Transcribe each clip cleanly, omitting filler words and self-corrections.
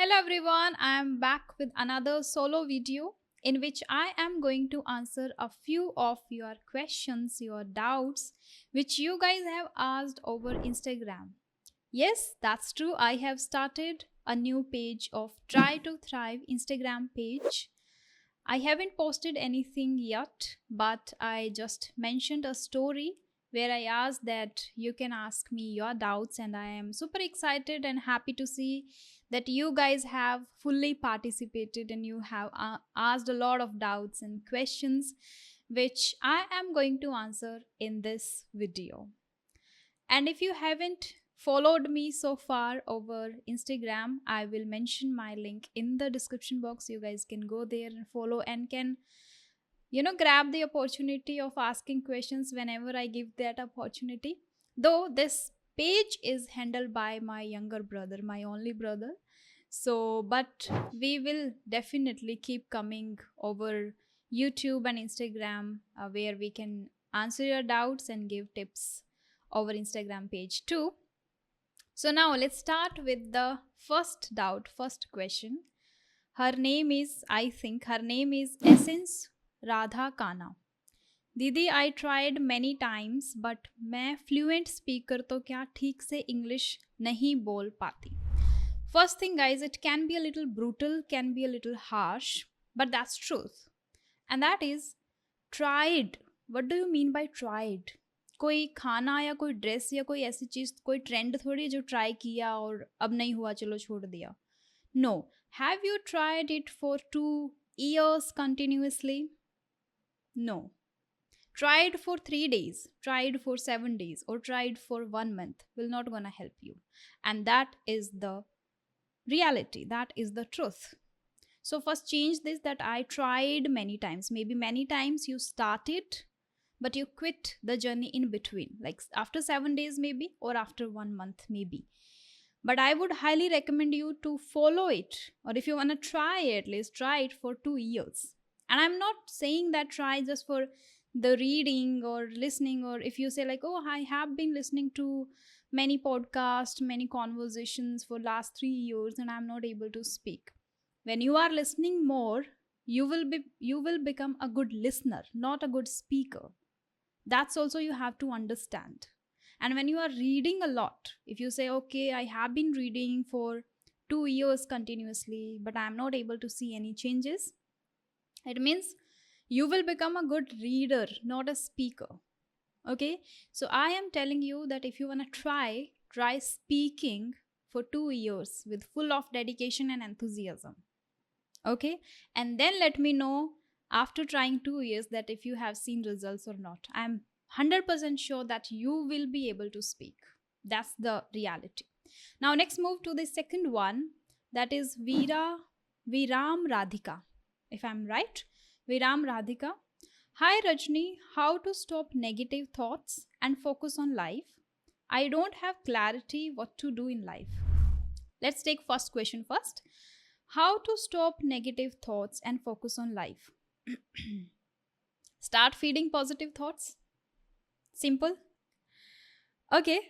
Hello everyone, I am back with another solo video in which I am going to answer a few of your questions, your doubts, which you guys have asked over Instagram. Yes, that's true. I have started a new page of Try to Thrive Instagram page. I haven't posted anything yet, but I just mentioned a story where I asked that you can ask me your doubts, and I am super excited and happy to see that you guys have fully participated and you have asked a lot of doubts and questions, which I am going to answer in this video. And if you haven't followed me so far over Instagram, I will mention my link in the description box. You guys can go there and follow and can, grab the opportunity of asking questions whenever I give that opportunity. Though this page is handled by my younger brother, my only brother. So, but we will definitely keep coming over YouTube and Instagram where we can answer your doubts and give tips over Instagram page too. So now let's start with the first doubt, first question. I think her name is Essence Radha Kana. दीदी I tried many times but मैं fluent speaker तो क्या ठीक से English नहीं बोल पाती. First thing, guys, it can be a little brutal, can be a little harsh, but that's truth. And that is tried. What do you mean by tried? कोई खाना या कोई ड्रेस या कोई ऐसी चीज, कोई ट्रेंड थोड़ी है जो ट्राई किया और अब नहीं हुआ चलो छोड़ दिया. No. Have you tried it for 2 years continuously? No. Tried for 3 days, tried for 7 days, or tried for 1 month will not gonna help you. And that is the reality, that is the truth. So first change this, that I tried many times. Maybe many times you started but you quit the journey in between, like after 7 days maybe, or after 1 month maybe. But I would highly recommend you to follow it, or if you want to try it, at least try it for 2 years. And I'm not saying that try just for the reading or listening, or if you say like, oh, I have been listening to many podcasts, many conversations for last 3 years and I'm not able to speak. When you are listening more, you will become a good listener, not a good speaker. That's also you have to understand. And when you are reading a lot, if you say, okay, I have been reading for 2 years continuously but I am not able to see any changes, it means you will become a good reader, not a speaker. Okay, so I am telling you that if you want to try speaking for 2 years with full of dedication and enthusiasm. Okay, and then let me know after trying 2 years that if you have seen results or not. I'm 100% sure that you will be able to speak. That's the reality. Now next move to the second one, that is Viram Radhika, if I'm right. Viram Radhika. Hi Rajni, how to stop negative thoughts and focus on life? I don't have clarity what to do in life. Let's take first question first. How to stop negative thoughts and focus on life? Start feeding positive thoughts. Simple. Okay,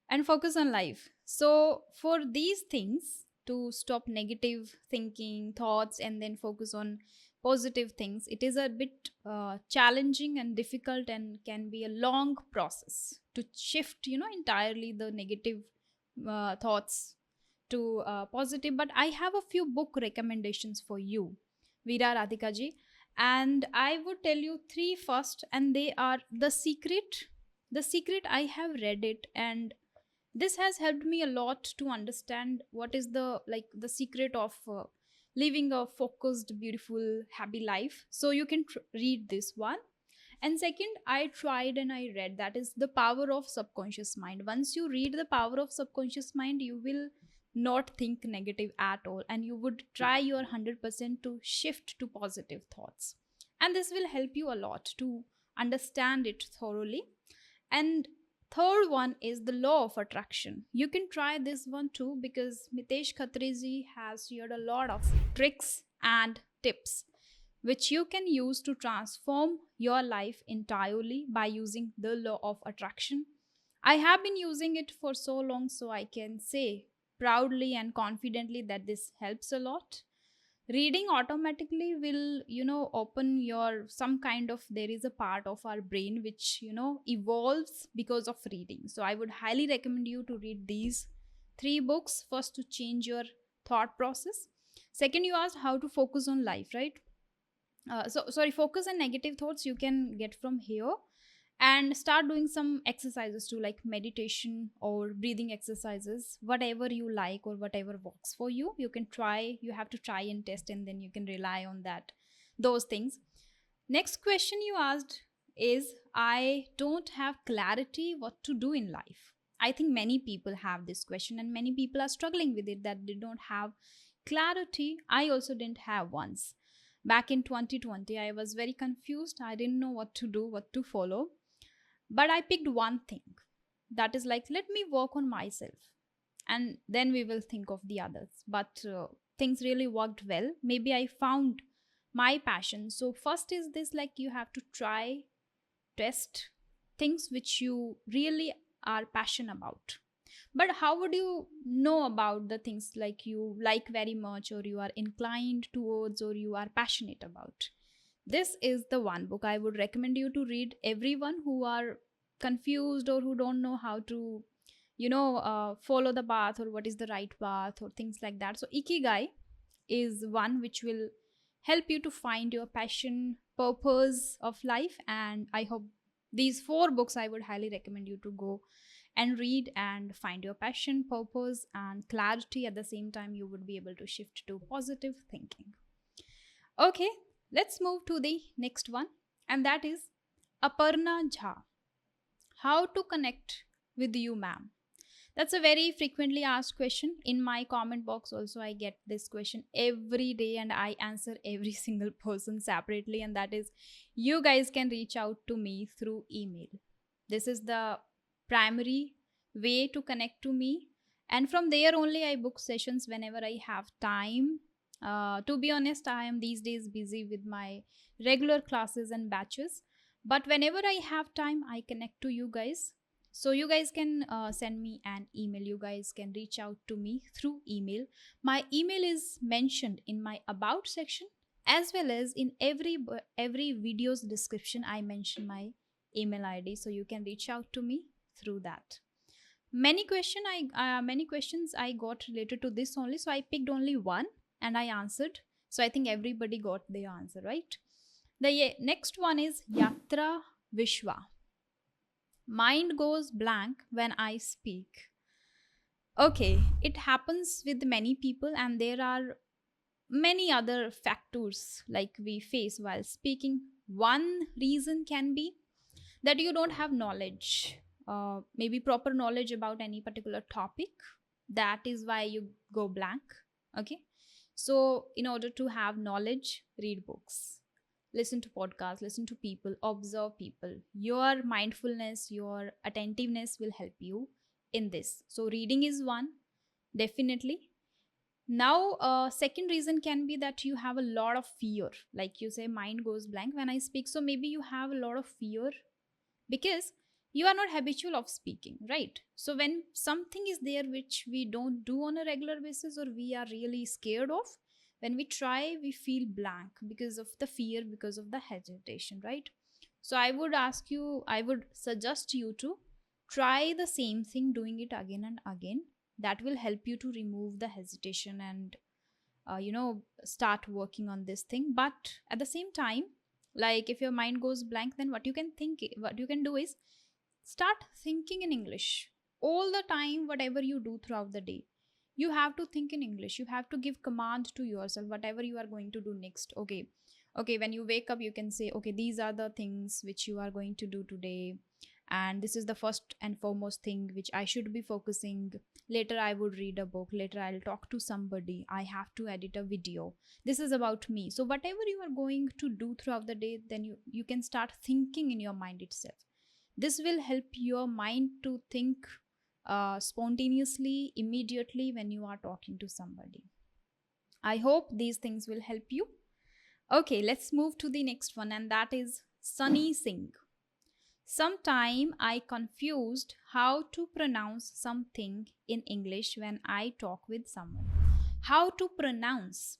and focus on life. So for these things, to stop negative thinking, thoughts, and then focus on positive things, it is a bit challenging and difficult and can be a long process to shift, entirely the negative thoughts to positive. But I have a few book recommendations for you, Veera Radhika ji, and I would tell you 3 first, and they are The Secret. The Secret, I have read it, and this has helped me a lot to understand what is the secret of living a focused, beautiful, happy life. So you can read this one. And second, I tried and I read, that is The Power of Subconscious Mind. Once you read The Power of Subconscious Mind, you will not think negative at all, and you would try your 100% to shift to positive thoughts. And this will help you a lot to understand it thoroughly. And third one is The Law of Attraction. You can try this one too, because Mitesh Khatriji has shared a lot of tricks and tips which you can use to transform your life entirely by using the law of attraction. I have been using it for so long, so I can say proudly and confidently that this helps a lot. Reading automatically will, open your some kind of, there is a part of our brain which, evolves because of reading. So I would highly recommend you to read these three books. First, to change your thought process. Second, you asked how to focus on life, right? Sorry, focus on negative thoughts you can get from here, and start doing some exercises too, like meditation or breathing exercises, whatever you like or whatever works for you. You can try, you have to try and test, and then you can rely on that, those things. Next question you asked is, I don't have clarity what to do in life. I think many people have this question, and many people are struggling with it, that they don't have clarity. I also didn't have once. Back in 2020, I was very confused. I didn't know what to do, what to follow. But I picked one thing, that is like, let me work on myself and then we will think of the others. But things really worked well. Maybe I found my passion. So, first is this, like, you have to try, test things which you really are passionate about. But how would you know about the things like you like very much, or you are inclined towards, or you are passionate about? This is the one book I would recommend you to read. Everyone who are confused or who don't know how to, follow the path, or what is the right path, or things like that. So Ikigai is one which will help you to find your passion, purpose of life. And I hope these four books I would highly recommend you to go and read and find your passion, purpose, and clarity. At the same time, you would be able to shift to positive thinking. Okay, let's move to the next one, and that is Aparna Jha. How to connect with you, ma'am? That's a very frequently asked question. In my comment box, also, I get this question every day, and I answer every single person separately. And that is, you guys can reach out to me through email. This is the primary way to connect to me. And from there only, I book sessions whenever I have time. To be honest, I am these days busy with my regular classes and batches. But whenever I have time, I connect to you guys. So you guys can send me an email. You guys can reach out to me through email. My email is mentioned in my about section, as well as in every video's description. I mention my email ID, so you can reach out to me through that. Many questions I got related to this only, so I picked only one and I answered. So I think everybody got their answer, right? The next one is Yatra Vishwa. Mind goes blank when I speak. Okay, it happens with many people, and there are many other factors like we face while speaking. One reason can be that you don't have knowledge, maybe proper knowledge about any particular topic. That is why you go blank. Okay, so in order to have knowledge, read books, listen to podcasts, listen to people, observe people. Your mindfulness, your attentiveness will help you in this. So reading is one, definitely. Now, second reason can be that you have a lot of fear. Like you say, mind goes blank when I speak. So maybe you have a lot of fear because you are not habitual of speaking, right? So when something is there which we don't do on a regular basis, or we are really scared of, when we try, we feel blank because of the fear, because of the hesitation, right? So I would suggest you to try the same thing, doing it again and again. That will help you to remove the hesitation and start working on this thing. But at the same time, like, if your mind goes blank, then what you can do is start thinking in English all the time. Whatever you do throughout the day, you have to think in English. You have to give command to yourself, whatever you are going to do next. Okay, when you wake up, you can say, okay, these are the things which you are going to do today, and this is the first and foremost thing which I should be focusing. Later I would read a book, later I'll talk to somebody, I have to edit a video, this is about me. So whatever you are going to do throughout the day, then you can start thinking in your mind itself. This will help your mind to think spontaneously, immediately, when you are talking to somebody. I hope these things will help you. Okay, let's move to the next one, and that is Sunny Singh. Sometime I confused how to pronounce something in English when I talk with someone. How to pronounce?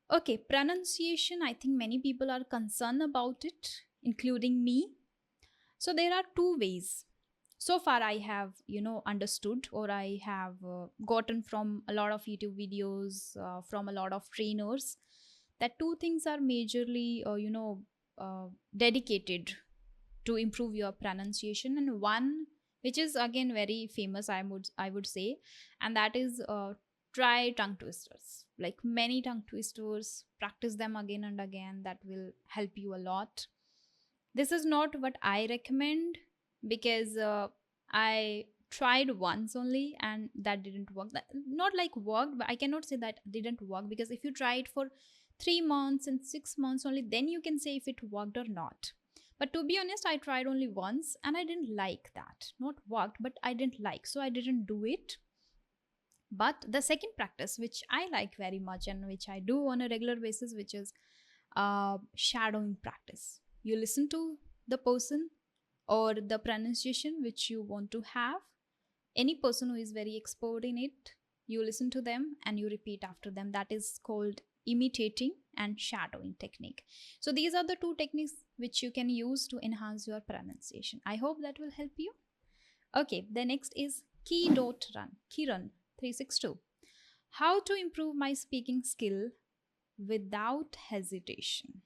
Okay, pronunciation, I think many people are concerned about it, including me. So there are two ways. So far I have, understood, or I have gotten from a lot of YouTube videos, from a lot of trainers, that two things are majorly, dedicated to improve your pronunciation, and one which is again very famous, I would say, and that is try tongue twisters. Like many tongue twisters, practice them again and again. That will help you a lot. This is not what I recommend, because I tried once only and that didn't work. Not like worked, but I cannot say that didn't work, because if you try it for 3 months and 6 months only, then you can say if it worked or not. But to be honest, I tried only once and I didn't like that. Not worked, but I didn't like. So I didn't do it. But the second practice, which I like very much and which I do on a regular basis, which is shadowing practice. You listen to the person or the pronunciation which you want to have. Any person who is very expert in it, you listen to them and you repeat after them. That is called imitating and shadowing technique. So these are the two techniques which you can use to enhance your pronunciation. I hope that will help you. Okay, the next is key.run. Kiran 362. How to improve my speaking skill without hesitation?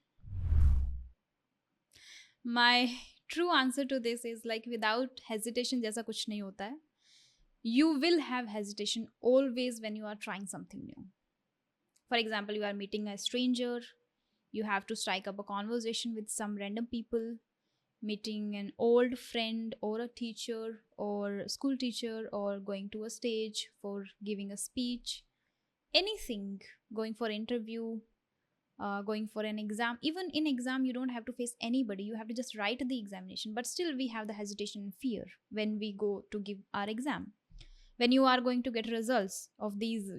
My true answer to this is like without hesitation जैसा कुछ नहीं होता है. You will have hesitation always when you are trying something new. For example, you are meeting a stranger, you have to strike up a conversation with some random people, meeting an old friend or a teacher or school teacher, or going to a stage for giving a speech, anything, going for interview, going for an exam. Even in exam you don't have to face anybody, you have to just write the examination, but still we have the hesitation and fear when we go to give our exam. When you are going to get results of these,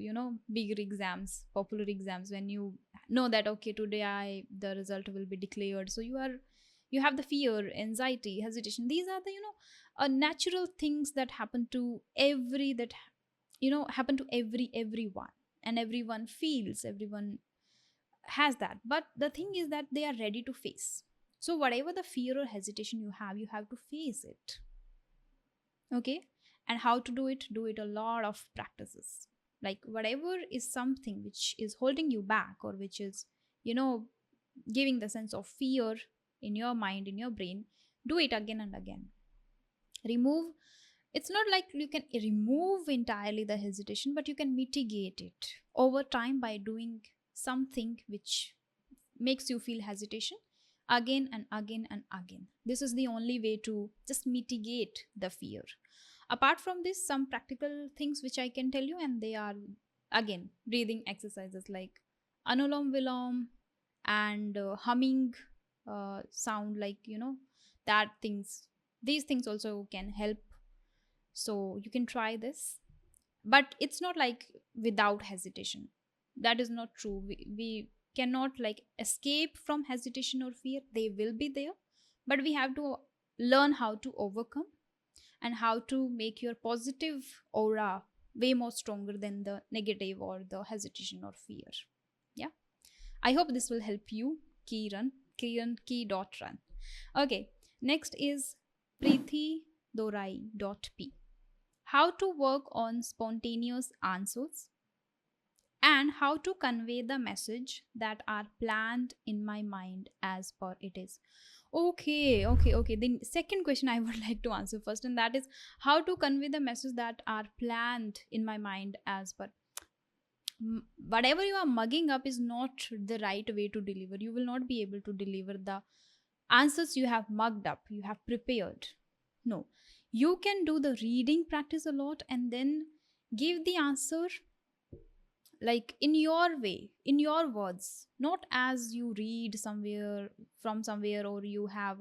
bigger exams, popular exams, when you know that okay, today the result will be declared, so you have the fear, anxiety, hesitation. These are the natural things that happen to everyone, and everyone feels, everyone has that. But the thing is that they are ready to face. So whatever the fear or hesitation you have to face it. Okay. And how to do it a lot of practices. Like whatever is something which is holding you back, or which is you know giving the sense of fear in your mind, in your brain, do it again and again. Remove. It's not like you can remove entirely the hesitation, but you can mitigate it over time by doing something which makes you feel hesitation again and again and again. This is the only way to just mitigate the fear. Apart from this, some practical things which I can tell you, and they are again breathing exercises like anulom vilom and humming sound, like that things. These things also can help, so you can try this. But it's not like without hesitation. That is not true. We cannot like escape from hesitation or fear. They will be there, but we have to learn how to overcome, and how to make your positive aura way more stronger than the negative or the hesitation or fear. Yeah, I hope this will help you. Kiran key dot run. Okay, next is Preeti Dorai dot p. How to work on spontaneous answers and how to convey the message that are planned in my mind as per it is. Okay. The second question I would like to answer first, and that is how to convey the message that are planned in my mind as per. Whatever you are mugging up is not the right way to deliver. You will not be able to deliver the answers you have mugged up, you have prepared. No, you can do the reading practice a lot and then give the answer like in your way, in your words, not as you read somewhere from somewhere, or you have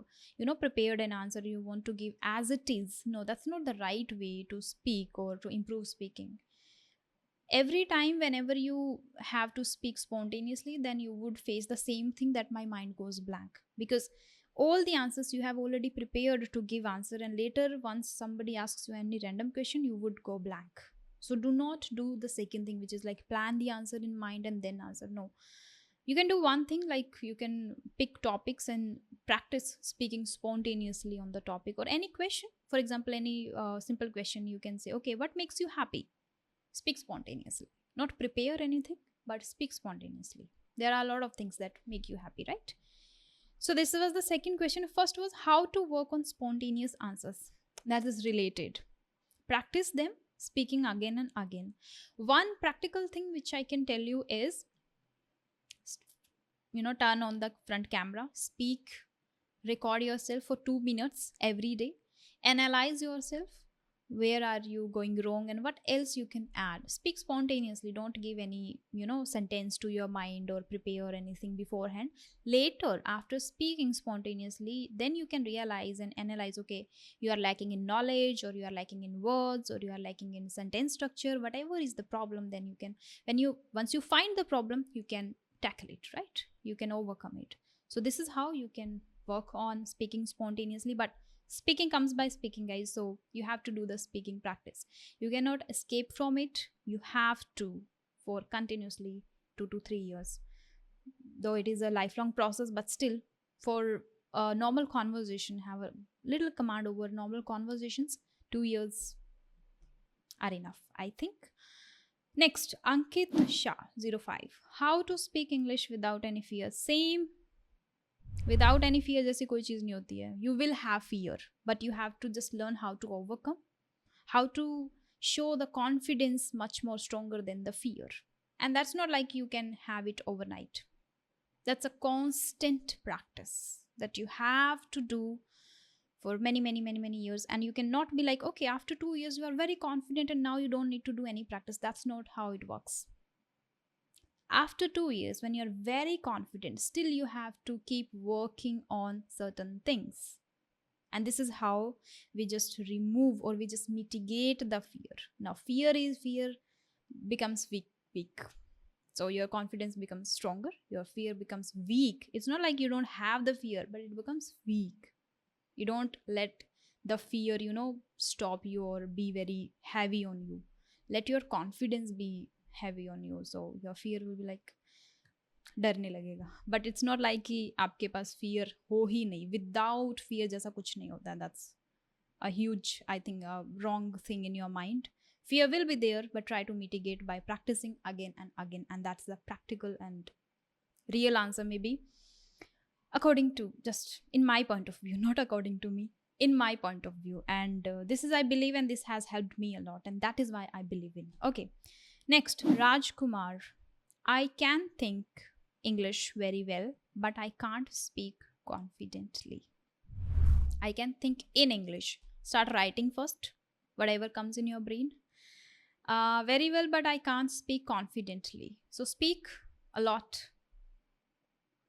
prepared an answer you want to give as it is. No, that's not the right way to speak or to improve speaking. Every time whenever you have to speak spontaneously, then you would face the same thing, that my mind goes blank, because all the answers you have already prepared to give answer, and later once somebody asks you any random question, you would go blank. So do not do the second thing, which is like plan the answer in mind and then answer. No, you can do one thing, like you can pick topics and practice speaking spontaneously on the topic or any question. For example, any simple question, you can say, okay, what makes you happy? Speak spontaneously. Not prepare anything, but speak spontaneously. There are a lot of things that make you happy, right? So this was the second question. First was how to work on spontaneous answers. That is related. Practice them speaking again and again. One practical thing which I can tell you is, turn on the front camera, speak, record yourself for 2 minutes every day, analyze yourself, where are you going wrong and what else you can add. Speak spontaneously, don't give any sentence to your mind or prepare anything beforehand. Later, after speaking spontaneously, then you can realize and analyze, okay, you are lacking in knowledge, or you are lacking in words, or you are lacking in sentence structure, whatever is the problem. Then you can, once you find the problem, you can tackle it, right? You can overcome it. So this is how you can work on speaking spontaneously. But speaking comes by speaking, guys, so you have to do the speaking practice. You cannot escape from it. You have to, for continuously 2 to 3 years, though it is a lifelong process, but still, for a normal conversation, have a little command over normal conversations, 2 years are enough, I think. Next, Ankit Shah 05, how to speak English without any fear. Same, without any fear जैसी कोई चीज़ नहीं होती है. You will have fear, but you have to just learn how to overcome, how to show the confidence much more stronger than the fear. And that's not like you can have it overnight. That's a constant practice that you have to do for many years. And you cannot be like, okay, after 2 years you are very confident and now you don't need to do any practice. That's not how it works. After 2 years, when you're very confident, still you have to keep working on certain things. And this is how we just remove, or we just mitigate the fear. Now fear becomes weak. So your confidence becomes stronger, your fear becomes weak. It's not like you don't have the fear, but it becomes weak. You don't let the fear stop you or be very heavy on you. Let your confidence be heavy on you, so your fear will be like डरने लगेगा. But it's not like कि आपके पास fear हो ही नहीं. Without fear जैसा कुछ नहीं होता है. That's a huge, I think, wrong thing in your mind. Fear will be there, but try to mitigate by practicing again and again. And that's the practical and real answer, maybe, according to, just in my point of view, not according to me, in my point of view. And this is, I believe, and this has helped me a lot, and that is why I believe in. Okay, next, Raj Kumar. I can think English very well, but I can't speak confidently. I can think in English. Start writing first, whatever comes in your brain. Very well, but I can't speak confidently. So speak a lot.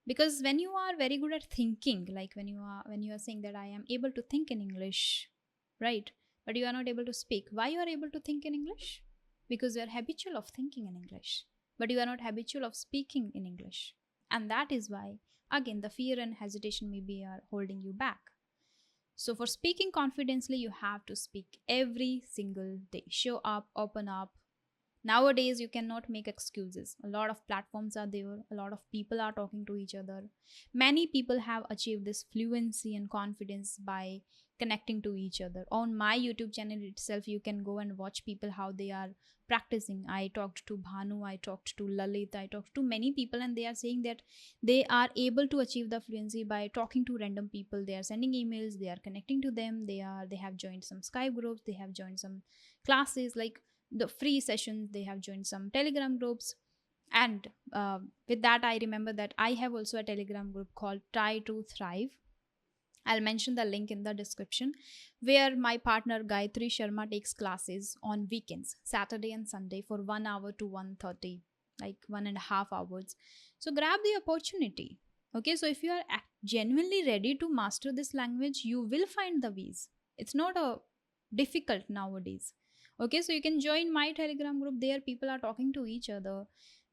Because when you are very good at thinking, like when you are saying that I am able to think in English, right? But you are not able to speak. Why you are able to think in English? Because you are habitual of thinking in English, but you are not habitual of speaking in English. And that is why, again, the fear and hesitation maybe are holding you back. So for speaking confidently, you have to speak every single day. Show up, open up. Nowadays, you cannot make excuses. A lot of platforms are there. A lot of people are talking to each other. Many people have achieved this fluency and confidence by connecting to each other. On my YouTube channel itself, you can go and watch people how they are practicing. I talked to Bhanu, I talked to Lalit, I talked to many people, and they are saying that they are able to achieve the fluency by talking to random people. They are sending emails, they are connecting to them, they have joined some Skype groups, they have joined some classes, like the free sessions, they have joined some Telegram groups. And with that, I remember that I have also a Telegram group called Try to Thrive. I'll mention the link in the description, where my partner Gayatri Sharma takes classes on weekends, Saturday and Sunday, for 1 hour to 1:30, like 1.5 hours. So grab the opportunity. Okay, so if you are genuinely ready to master this language, you will find the ways. It's not a difficult nowadays. Okay, so you can join my Telegram group. There people are talking to each other.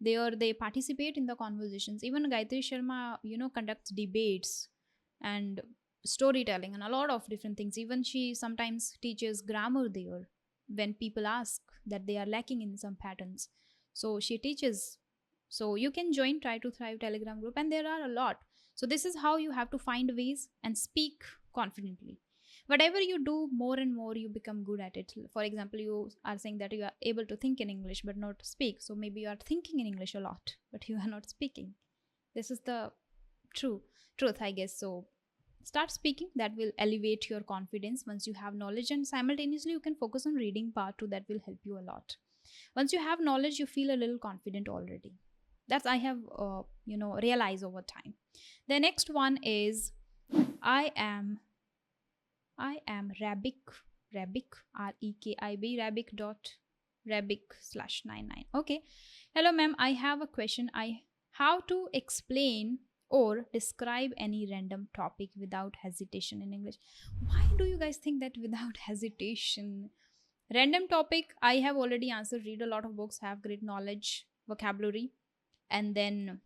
They participate in the conversations. Even Gayatri Sharma, conducts debates, and storytelling and a lot of different things. Even she sometimes teaches grammar there when people ask that they are lacking in some patterns. So she teaches. So you can join Try to Thrive Telegram group, and there are a lot. So this is how you have to find ways and speak confidently. Whatever you do, more and more you become good at it. For example, you are saying that you are able to think in English but not speak. So maybe you are thinking in English a lot, but you are not speaking. This is the true truth, I guess. So start speaking. That will elevate your confidence once you have knowledge, and simultaneously you can focus on reading part 2. That will help you a lot. Once you have knowledge, you feel a little confident already. That's I have realized over time. The next one is I am Rabik Rekib dot Rabik /99. Okay. Hello ma'am, I have a question. I How to explain or describe any random topic without hesitation in English? Why do you guys think that without hesitation? Random topic, I have already answered. Read a lot of books, have great knowledge, vocabulary, and then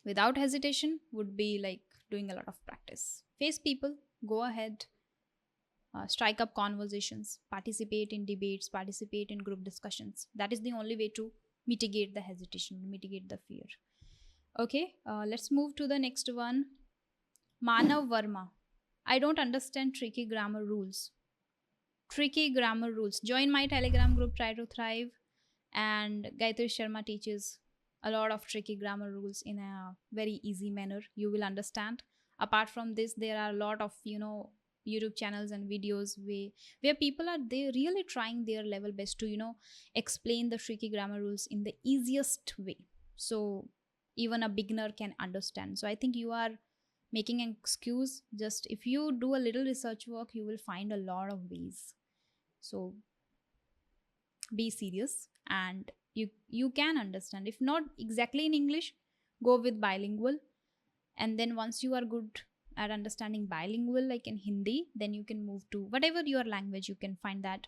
without hesitation would be like doing a lot of practice. Face people, go ahead, strike up conversations, participate in debates, participate in group discussions. That is the only way to mitigate the hesitation, mitigate the fear. Okay, let's move to the next one. Manav Verma. I don't understand tricky grammar rules. Tricky grammar rules. Join my Telegram group, Try to Thrive. And Gayatri Sharma teaches a lot of tricky grammar rules in a very easy manner. You will understand. Apart from this, there are a lot of YouTube channels and videos where people are they really trying their level best to explain the tricky grammar rules in the easiest way, so even a beginner can understand. So I think you are making an excuse. Just if you do a little research work, you will find a lot of ways. So be serious, and you can understand. If not exactly in English, go with bilingual. And then once you are good at understanding bilingual, like in Hindi, then you can move to whatever your language. You can find that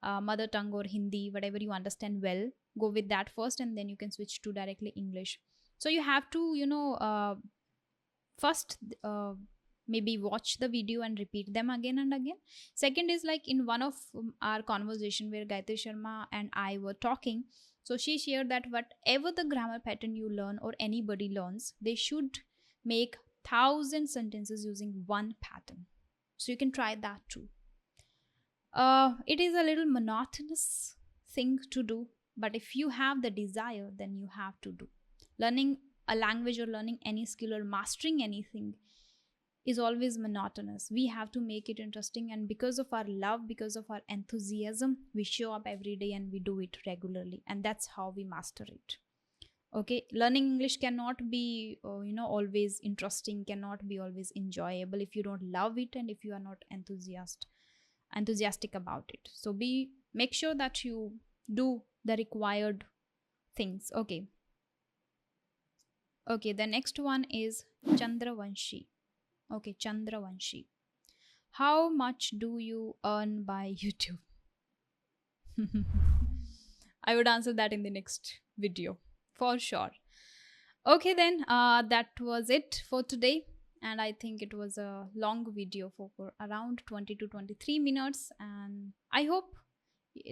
mother tongue or Hindi, whatever you understand well, go with that first, and then you can switch to directly English. So you have to first maybe watch the video and repeat them again and again. Second is like in one of our conversation where Gayatri Sharma and I were talking, so she shared that whatever the grammar pattern you learn or anybody learns, they should make 1,000 sentences using one pattern. So you can try that too. It is a little monotonous thing to do, but if you have the desire, then you have to do. Learning a language or learning any skill or mastering anything is always monotonous. We have to make it interesting, and because of our love, because of our enthusiasm, we show up every day and we do it regularly, and that's how we master it. Okay, learning English cannot be always interesting, cannot be always enjoyable if you don't love it and if you are not enthusiastic about it. So make sure that you do the required things. Okay, the next one is Chandravanshi. Okay, Chandravanshi. How much do you earn by YouTube? I would answer that in the next video for sure. Okay, then that was it for today. And I think it was a long video for around 20 to 23 minutes. And I hope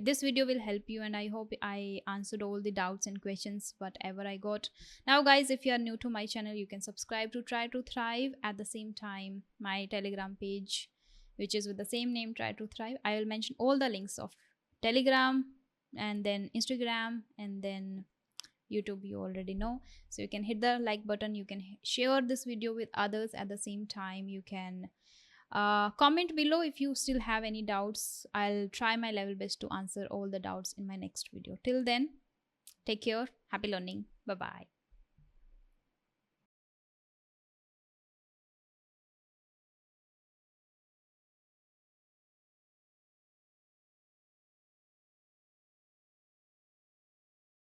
this video will help you, and I hope I answered all the doubts and questions whatever I got. Now guys, if you are new to my channel, you can subscribe to Try to Thrive. At the same time, my Telegram page, which is with the same name, Try to Thrive, I will mention all the links of Telegram and then Instagram and then YouTube, you already know. So you can hit the like button, you can share this video with others. At the same time, you can comment below if you still have any doubts. I'll try my level best to answer all the doubts in my next video. Till then, take care, happy learning, bye bye.